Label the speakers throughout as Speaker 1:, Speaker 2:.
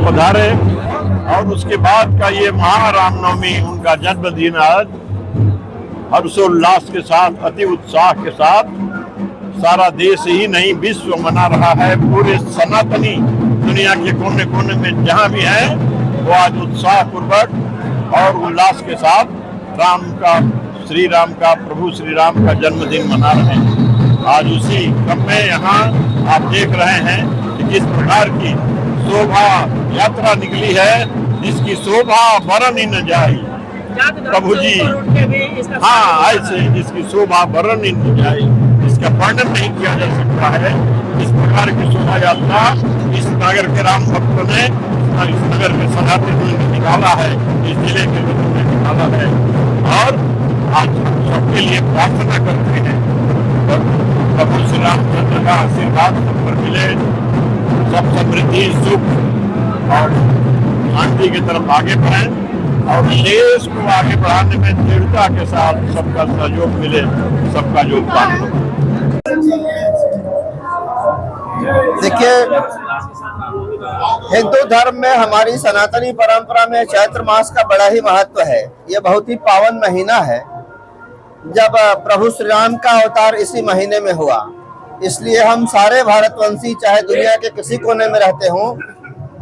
Speaker 1: पधारे। और उसके बाद का ये महारामनवमी, उनका जन्मदिन आज हर्षोल्लास के साथ, अति उत्साह के साथ सारा देश ही नहीं विश्व मना रहा है। पूरे सनातनी दुनिया के कोने कोने में जहां भी है वो आज उत्साह पूर्वक और उल्लास के साथ श्री राम का, प्रभु श्री राम का जन्मदिन मना रहे हैं। आज उसी क्रम में यहाँ आप देख रहे हैं कि किस प्रकार की शोभा यात्रा निकली है, जिसकी शोभा वर्णन ही न जाए। प्रभु जी, हाँ, ऐसे जिसकी शोभा वर्णन ही न जाए, इसका वर्णन नहीं किया जा सकता है। इस प्रकार की शोभा यात्रा इस नगर के राम भक्तों ने, इस नगर के सनातनी ने निकाला है, इस जिले के लोगों ने निकाला है। और आज सबके लिए प्रार्थना करते हैं प्रभु श्री रामचंद्र का आशीर्वाद सब पर मिले, सब समृद्धि, सुख और शांति की तरफ आगे बढ़ें और देश को आगे बढ़ाने में दृढ़ता के साथ सबका सहयोग मिले, सबका योगदान हो।
Speaker 2: देखिए, हिंदू धर्म में, हमारी सनातनी परंपरा में चैत्र मास का बड़ा ही महत्व है। ये बहुत ही पावन महीना है, जब प्रभु श्री राम का अवतार इसी महीने में हुआ। इसलिए हम सारे भारतवंशी, चाहे दुनिया के किसी कोने में रहते हों,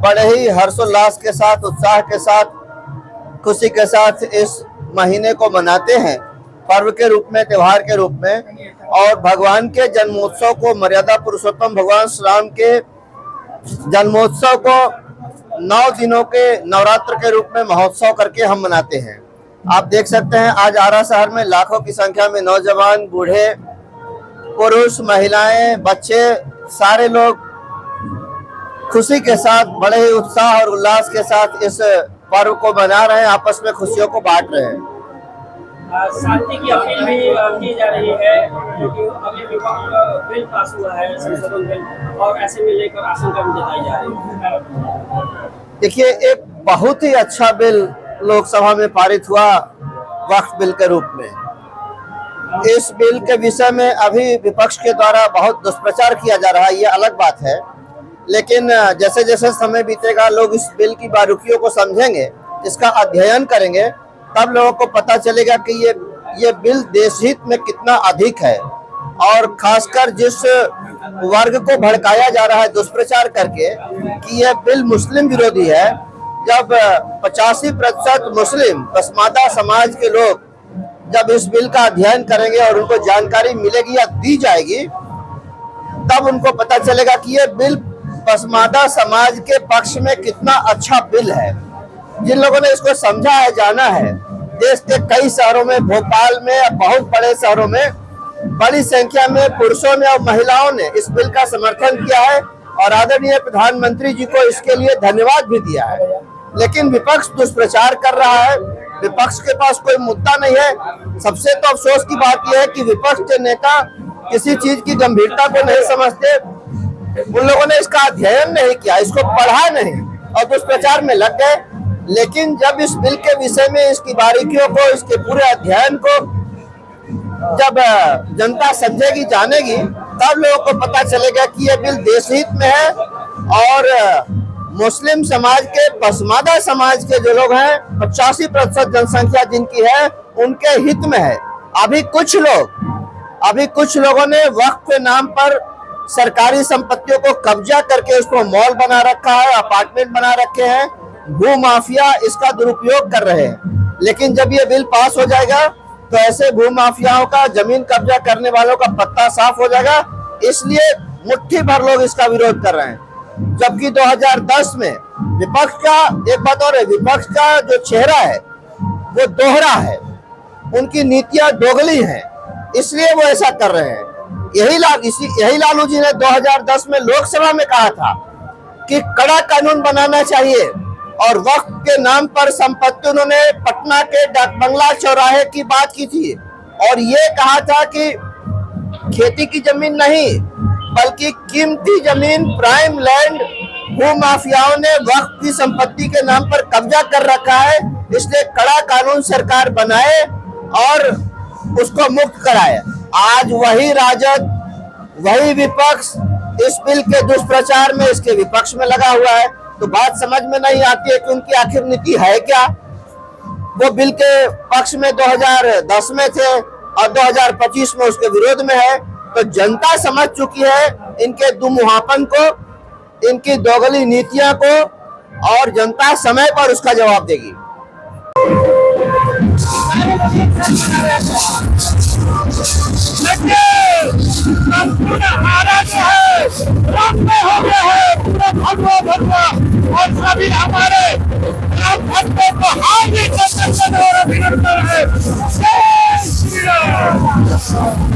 Speaker 2: बड़े ही हर्षोल्लास के साथ, उत्साह के साथ, खुशी के साथ इस महीने को मनाते हैं, पर्व के रूप में, त्योहार के रूप में। और भगवान के जन्मोत्सव को, मर्यादा पुरुषोत्तम भगवान श्री राम के जन्मोत्सव को 9 दिनों के नवरात्र के रूप में महोत्सव करके हम मनाते हैं। आप देख सकते हैं, आज आरा शहर में लाखों की संख्या में नौजवान, बूढ़े, पुरुष, महिलाएं, बच्चे, सारे लोग खुशी के साथ, बड़े ही उत्साह और उल्लास के साथ इस पर्व को मना रहे हैं, आपस में खुशियों को बांट रहे हैं।
Speaker 3: शांति की अपील भी की जा रही है, क्योंकि अभी विपक्ष बिल पास हुआ है, संशोधन बिल, और ऐसे में लेकर आशंका भी जताई जा रही है।
Speaker 2: देखिए, एक बहुत ही अच्छा बिल लोकसभा में पारित हुआ वक्फ बिल के रूप में। इस बिल के विषय में अभी विपक्ष के द्वारा बहुत दुष्प्रचार किया जा रहा है, ये अलग बात है। लेकिन जैसे जैसे समय बीतेगा, लोग इस बिल की बारीकियों को समझेंगे, इसका अध्ययन करेंगे, तब लोगों को पता चलेगा कि ये बिल देशहित में कितना अधिक है। और खासकर जिस वर्ग को भड़काया जा रहा है दुष्प्रचार करके कि यह बिल मुस्लिम विरोधी है, जब 85% मुस्लिम पसमानदा समाज के लोग जब इस बिल का अध्ययन करेंगे और उनको जानकारी मिलेगी या दी जाएगी, तब उनको पता चलेगा कि यह बिल पसमानदा समाज के पक्ष में कितना अच्छा बिल है। जिन लोगों ने इसको समझा है, जाना है, देश के कई शहरों में, भोपाल में, बहुत बड़े शहरों में बड़ी संख्या में पुरुषों ने और महिलाओं ने इस बिल का समर्थन किया है और आदरणीय प्रधानमंत्री जी को इसके लिए धन्यवाद भी दिया है। लेकिन विपक्ष दुष्प्रचार कर रहा है, विपक्ष के पास कोई मुद्दा नहीं है। सबसे तो अफसोस की बात यह है कि विपक्ष के नेता किसी चीज की गंभीरता को नहीं समझते, उन लोगों ने इसका अध्ययन नहीं किया, इसको पढ़ा नहीं और दुष्प्रचार में लग गए। लेकिन जब इस बिल के विषय में, इसकी बारीकियों को, इसके पूरे अध्ययन को जब जनता समझेगी, जानेगी, तब लोगों को पता चलेगा कि यह बिल देशहित में है और मुस्लिम समाज के, पसमानदा समाज के जो लोग हैं, 85% जनसंख्या जिनकी है, उनके हित में है। अभी कुछ लोगों ने वक्फ के नाम पर सरकारी संपत्तियों को कब्जा करके उसको मॉल बना रखा है, अपार्टमेंट बना रखे हैं, भू माफिया इसका दुरुपयोग कर रहे हैं। लेकिन जब ये बिल पास हो जाएगा तो ऐसे भू माफियाओं का, जमीन कब्जा करने वालों का पत्ता साफ हो जाएगा। इसलिए मुट्ठी भर लोग इसका विरोध कर रहे हैं। जबकि 2010 में विपक्ष का, एक बात और है, विपक्ष का जो चेहरा है वो दोहरा है, उनकी नीतियां दोगली हैं, इसलिए वो ऐसा कर रहे हैं। यही लालू जी ने 2010 में लोकसभा में कहा था कि कड़ा कानून बनाना चाहिए और वक्फ के नाम पर संपत्ति, उन्होंने पटना के डाक बंगला चौराहे की बात की थी और ये कहा था कि खेती की जमीन नहीं बल्कि कीमती जमीन, प्राइम लैंड भू माफियाओं ने वक्फ की संपत्ति के नाम पर कब्जा कर रखा है, इसलिए कड़ा कानून सरकार बनाए और उसको मुक्त कराए। आज वही राजद, वही विपक्ष इस बिल के दुष्प्रचार में, इसके विपक्ष में लगा हुआ है। तो बात समझ में नहीं आती है कि उनकी आखिर नीति है क्या। वो बिल के पक्ष में 2010 में थे और 2025 में उसके विरोध में है। तो जनता समझ चुकी है इनके दुमुहापन को, इनकी दोगली नीतियां को, और जनता समय पर उसका जवाब देगी।
Speaker 4: हमारा जो है राम में हो गया है पूरा भगवा भगवा, और सभी हमारे राम भक्तों को हार्दिक अभिनंदन है। जय श्री राम।